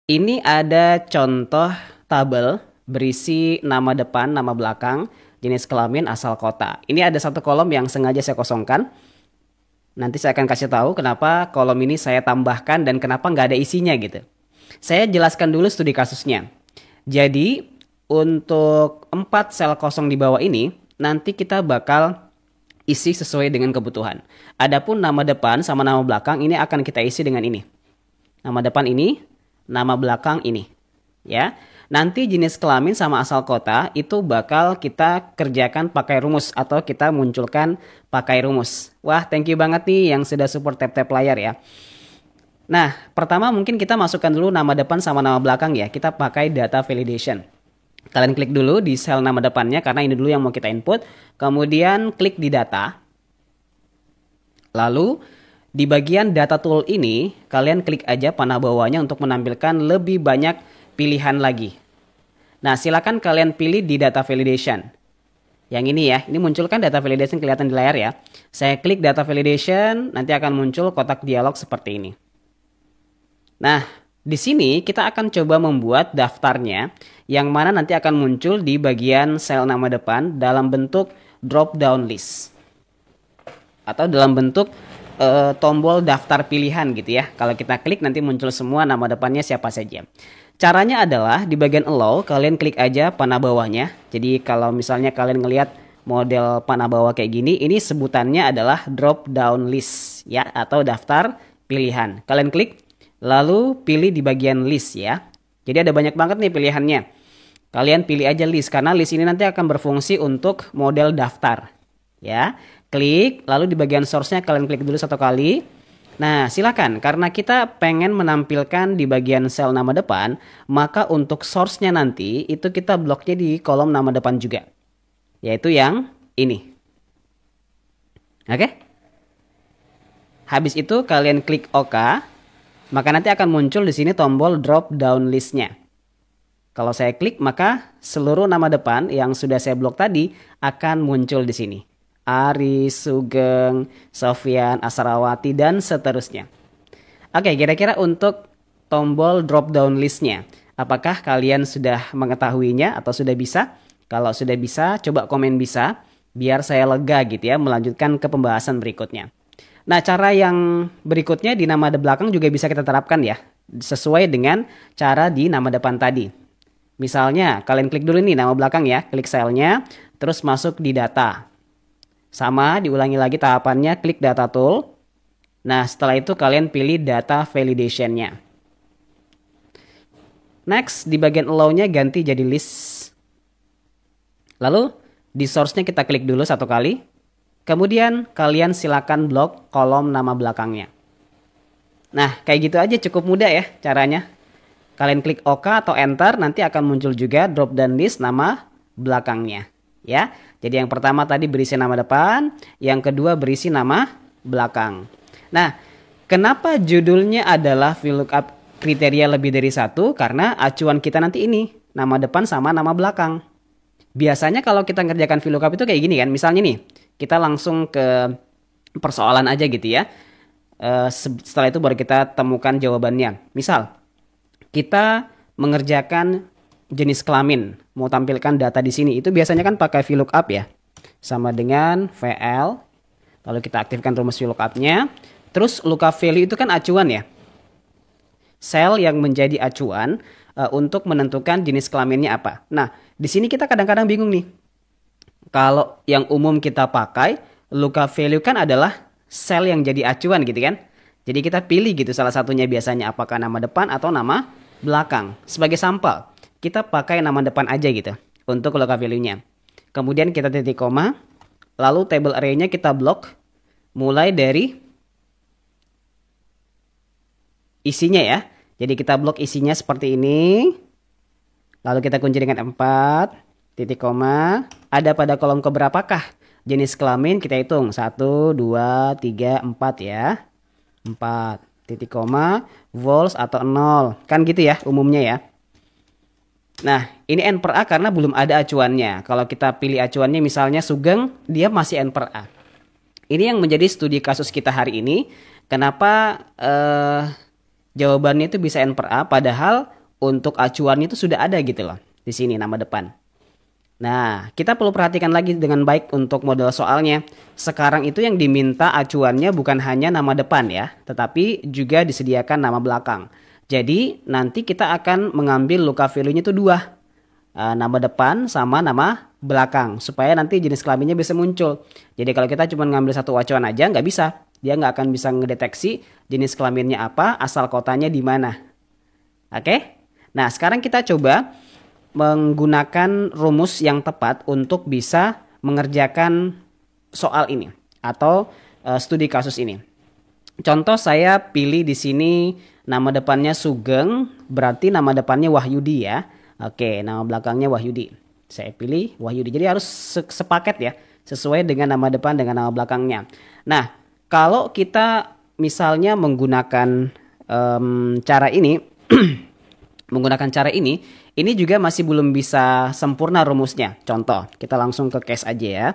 Ini ada contoh tabel berisi nama depan, nama belakang, jenis kelamin, asal kota. Ini ada satu kolom yang sengaja saya kosongkan. Nanti saya akan kasih tahu kenapa kolom ini saya tambahkan dan kenapa nggak ada isinya gitu. Saya jelaskan dulu studi kasusnya. Jadi untuk 4 sel kosong di bawah ini, nanti kita bakal isi sesuai dengan kebutuhan. Adapun nama depan sama nama belakang ini akan kita isi dengan ini. Nama depan ini, nama belakang ini. Ya. Nanti jenis kelamin sama asal kota itu bakal kita kerjakan pakai rumus atau kita munculkan pakai rumus. Wah, thank you banget nih yang sudah support tap-tap layar ya. Nah, pertama mungkin kita masukkan dulu nama depan sama nama belakang ya. Kita pakai data validation. Kalian klik dulu di sel nama depannya karena ini dulu yang mau kita input. Kemudian klik di data. Lalu di bagian data tool ini, kalian klik aja panah bawahnya untuk menampilkan lebih banyak pilihan lagi. Nah, silakan kalian pilih di data validation. Yang ini ya, ini munculkan data validation kelihatan di layar ya. Saya klik data validation, nanti akan muncul kotak dialog seperti ini. Nah, di sini kita akan coba membuat daftarnya yang mana nanti akan muncul di bagian sel nama depan dalam bentuk drop down list. Atau dalam bentuk tombol daftar pilihan gitu ya. Kalau kita klik nanti muncul semua nama depannya siapa saja. Caranya adalah di bagian allow kalian klik aja panah bawahnya. Jadi kalau misalnya kalian ngelihat model panah bawah kayak gini, ini sebutannya adalah drop down list ya atau daftar pilihan. Kalian klik lalu pilih di bagian list ya. Jadi ada banyak banget nih pilihannya. Kalian pilih aja list karena list ini nanti akan berfungsi untuk model daftar ya. Klik, lalu di bagian source-nya kalian klik dulu satu kali. Nah, silakan. Karena kita pengen menampilkan di bagian sel nama depan, maka untuk source-nya nanti itu kita bloknya di kolom nama depan juga. Yaitu yang ini. Oke? Habis itu kalian klik OK, maka nanti akan muncul di sini tombol drop down list-nya. Kalau saya klik, maka seluruh nama depan yang sudah saya blok tadi akan muncul di sini. Aris, Sugeng, Sofyan, Asrawati, dan seterusnya. Oke, kira-kira untuk tombol drop down listnya, apakah kalian sudah mengetahuinya atau sudah bisa? Kalau sudah bisa, coba komen bisa, biar saya lega gitu ya, melanjutkan ke pembahasan berikutnya. Nah, cara yang berikutnya di nama belakang juga bisa kita terapkan ya, sesuai dengan cara di nama depan tadi. Misalnya, kalian klik dulu nih nama belakang ya, klik selnya, terus masuk di data. Sama, diulangi lagi tahapannya, klik data tool. Nah, setelah itu kalian pilih data validation-nya. Next, di bagian allow-nya ganti jadi list. Lalu, di source-nya kita klik dulu satu kali. Kemudian, kalian silakan blok kolom nama belakangnya. Nah, kayak gitu aja cukup mudah ya caranya. Kalian klik OK atau Enter, nanti akan muncul juga drop down list nama belakangnya. Ya, jadi yang pertama tadi berisi nama depan, yang kedua berisi nama belakang. Nah, kenapa judulnya adalah VLOOKUP kriteria lebih dari satu? Karena acuan kita nanti ini, nama depan sama nama belakang. Biasanya kalau kita ngerjakan VLOOKUP itu kayak gini kan, misalnya nih, kita langsung ke persoalan aja gitu ya. Setelah itu baru kita temukan jawabannya. Misal, kita mengerjakan jenis kelamin, mau tampilkan data di sini, itu biasanya kan pakai VLOOKUP ya, sama dengan VL, lalu kita aktifkan rumus VLOOKUP-nya, terus lookup value itu kan acuan ya, sel yang menjadi acuan untuk menentukan jenis kelaminnya apa. Nah, di sini kita kadang-kadang bingung nih, kalau yang umum kita pakai lookup value kan adalah sel yang jadi acuan gitu kan, jadi kita pilih gitu salah satunya biasanya apakah nama depan atau nama belakang. Sebagai sampel kita pakai nama depan aja gitu untuk lookup value-nya. Kemudian kita titik koma, lalu table array-nya kita blok mulai dari isinya ya. Jadi kita blok isinya seperti ini. Lalu kita kunci dengan 4, titik koma, ada pada kolom keberapakah jenis kelamin kita hitung 1, 2, 3, 4 ya. 4, titik koma, false atau 0. Kan gitu ya umumnya ya. Nah, ini N per A karena belum ada acuannya. Kalau kita pilih acuannya misalnya Sugeng, dia masih N per A. Ini yang menjadi studi kasus kita hari ini. Kenapa jawabannya itu bisa N per A, padahal untuk acuannya itu sudah ada gitu loh. Di sini nama depan. Nah, kita perlu perhatikan lagi dengan baik untuk model soalnya. Sekarang itu yang diminta acuannya bukan hanya nama depan ya, tetapi juga disediakan nama belakang. Jadi, nanti kita akan mengambil lookup value-nya itu dua. Nama depan sama nama belakang. Supaya nanti jenis kelaminnya bisa muncul. Jadi, kalau kita cuma ngambil satu acuan aja, nggak bisa. Dia nggak akan bisa ngedeteksi jenis kelaminnya apa, asal kotanya di mana. Oke? Nah, sekarang kita coba menggunakan rumus yang tepat untuk bisa mengerjakan soal ini atau studi kasus ini. Contoh saya pilih di sini nama depannya Sugeng, berarti nama depannya Wahyudi ya. Oke, nama belakangnya Wahyudi. Saya pilih Wahyudi. Jadi harus sepaket ya, sesuai dengan nama depan dengan nama belakangnya. Nah, kalau kita misalnya menggunakan cara ini menggunakan cara ini juga masih belum bisa sempurna rumusnya. Contoh, kita langsung ke case aja ya.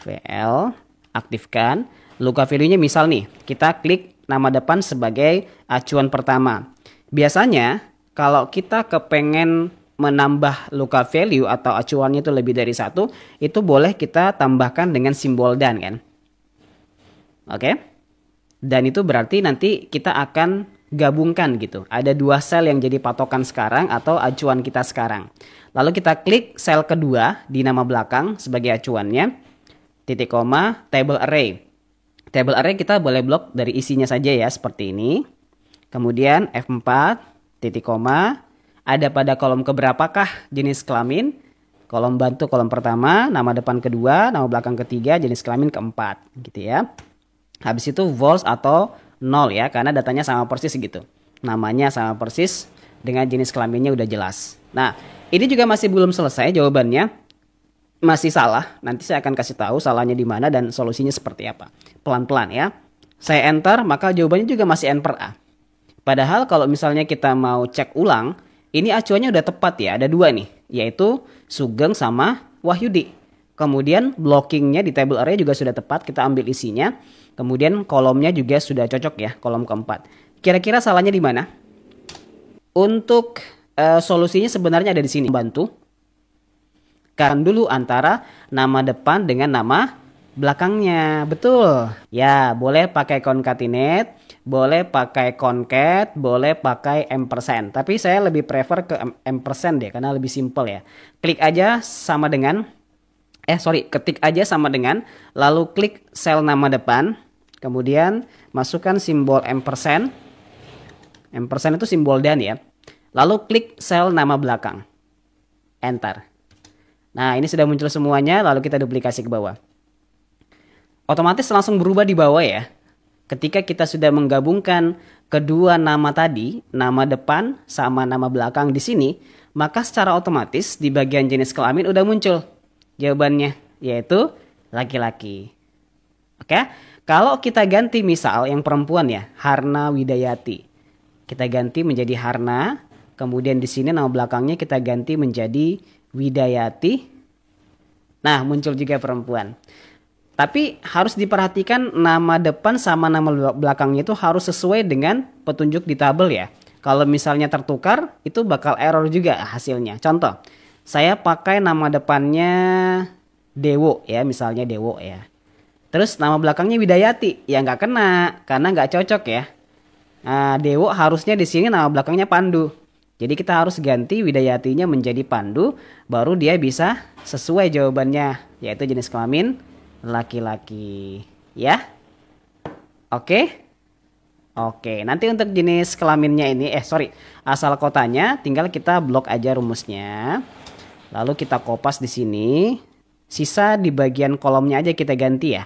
VL, aktifkan. Lookup value-nya misal nih, kita klik nama depan sebagai acuan pertama. Biasanya, kalau kita kepengen menambah lookup value atau acuannya itu lebih dari satu, itu boleh kita tambahkan dengan simbol dan kan. Oke? Dan itu berarti nanti kita akan gabungkan gitu. Ada dua sel yang jadi patokan sekarang atau acuan kita sekarang. Lalu kita klik sel kedua di nama belakang sebagai acuannya. Titik koma, table array. Table array kita boleh blok dari isinya saja ya seperti ini. Kemudian F4, titik koma. Ada pada kolom keberapakah jenis kelamin? Kolom bantu kolom pertama, nama depan kedua, nama belakang ketiga, jenis kelamin keempat gitu ya. Habis itu false atau 0 ya, karena datanya sama persis gitu. Namanya sama persis, dengan jenis kelaminnya udah jelas. Nah, ini juga masih belum selesai jawabannya. Masih salah, nanti saya akan kasih tahu salahnya di mana dan solusinya seperti apa. Pelan-pelan ya. Saya enter, maka jawabannya juga masih N per A. Padahal kalau misalnya kita mau cek ulang, ini acuannya udah tepat ya, ada dua nih. Yaitu Sugeng sama Wahyudi. Kemudian blockingnya di table array juga sudah tepat, kita ambil isinya. Kemudian kolomnya juga sudah cocok ya, kolom keempat. Kira-kira salahnya di mana? Untuk solusinya sebenarnya ada di sini. Bantu. Kan dulu antara nama depan dengan nama belakangnya. Betul. Ya, boleh pakai concatenate, boleh pakai concat, boleh pakai ampersand. Tapi saya lebih prefer ke ampersand deh, karena lebih simple ya. Klik aja sama dengan ketik aja sama dengan, lalu klik sel nama depan, kemudian masukkan simbol ampersand. Ampersand itu simbol dan ya. Lalu klik sel nama belakang. Enter. Nah, ini sudah muncul semuanya, lalu kita duplikasi ke bawah. Otomatis langsung berubah di bawah ya. Ketika kita sudah menggabungkan kedua nama tadi, nama depan sama nama belakang di sini, maka secara otomatis di bagian jenis kelamin udah muncul jawabannya, yaitu laki-laki. Oke, kalau kita ganti misal yang perempuan ya, Harna Widayati. Kita ganti menjadi Harna, kemudian di sini nama belakangnya kita ganti menjadi Widayati. Nah, muncul juga perempuan. Tapi harus diperhatikan nama depan sama nama belakangnya itu harus sesuai dengan petunjuk di tabel ya. Kalau misalnya tertukar, itu bakal error juga hasilnya. Contoh, saya pakai nama depannya Dewo ya, misalnya Dewo ya. Terus nama belakangnya Widayati, ya nggak kena karena nggak cocok ya. Nah, Dewo harusnya di sini nama belakangnya Pandu. Jadi kita harus ganti Widayatinya menjadi Pandu, baru dia bisa sesuai jawabannya, yaitu jenis kelamin laki-laki. Ya, oke. Oke, nanti untuk jenis kelaminnya ini, asal kotanya, tinggal kita blok aja rumusnya. Lalu kita kopas di sini. Sisa di bagian kolomnya aja kita ganti ya.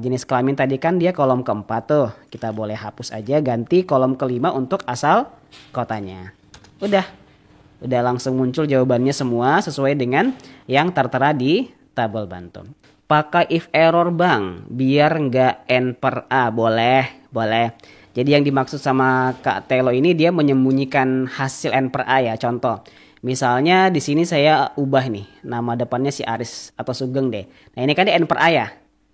Jenis kelamin tadi kan dia kolom keempat tuh. Kita boleh hapus aja, ganti kolom kelima untuk asal kotanya. Udah langsung muncul jawabannya semua sesuai dengan yang tertera di tabel bantu. Pakai if error bang, biar nggak N per A. Boleh. Jadi yang dimaksud sama Kak Telo ini dia menyembunyikan hasil N per A ya. Contoh, misalnya di sini saya ubah nih nama depannya si Aris atau Sugeng deh. Nah ini kan di N per A ya.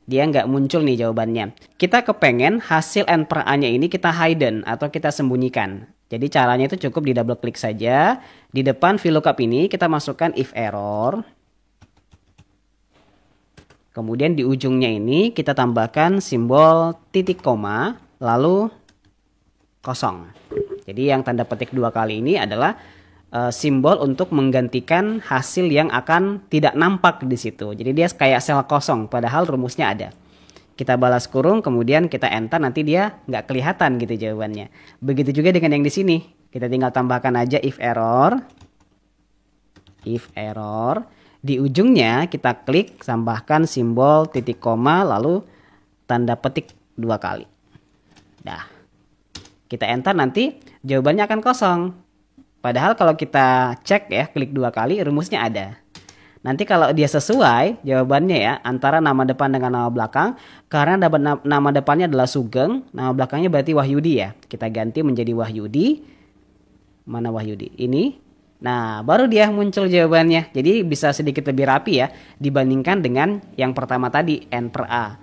Dia nggak muncul nih jawabannya. Kita kepengen hasil N per A-nya ini kita hidden atau kita sembunyikan. Jadi caranya itu cukup di double klik saja. Di depan VLOOKUP ini kita masukkan if error. Kemudian di ujungnya ini kita tambahkan simbol titik koma, lalu kosong. Jadi yang tanda petik 2 kali ini adalah simbol untuk menggantikan hasil yang akan tidak nampak di situ. Jadi dia kayak sel kosong, padahal rumusnya ada. Kita balas kurung, kemudian kita enter, nanti dia nggak kelihatan gitu jawabannya. Begitu juga dengan yang di sini. Kita tinggal tambahkan aja if error. If error. Di ujungnya kita klik, tambahkan simbol titik koma, lalu tanda petik 2 kali. Dah. Kita enter, nanti jawabannya akan kosong. Padahal kalau kita cek ya, klik 2 kali, rumusnya ada. Nanti kalau dia sesuai jawabannya ya, antara nama depan dengan nama belakang, karena nama depannya adalah Sugeng, nama belakangnya berarti Wahyudi ya. Kita ganti menjadi Wahyudi. Mana Wahyudi? Ini. Nah, baru dia muncul jawabannya. Jadi bisa sedikit lebih rapi ya, dibandingkan dengan yang pertama tadi, N per A.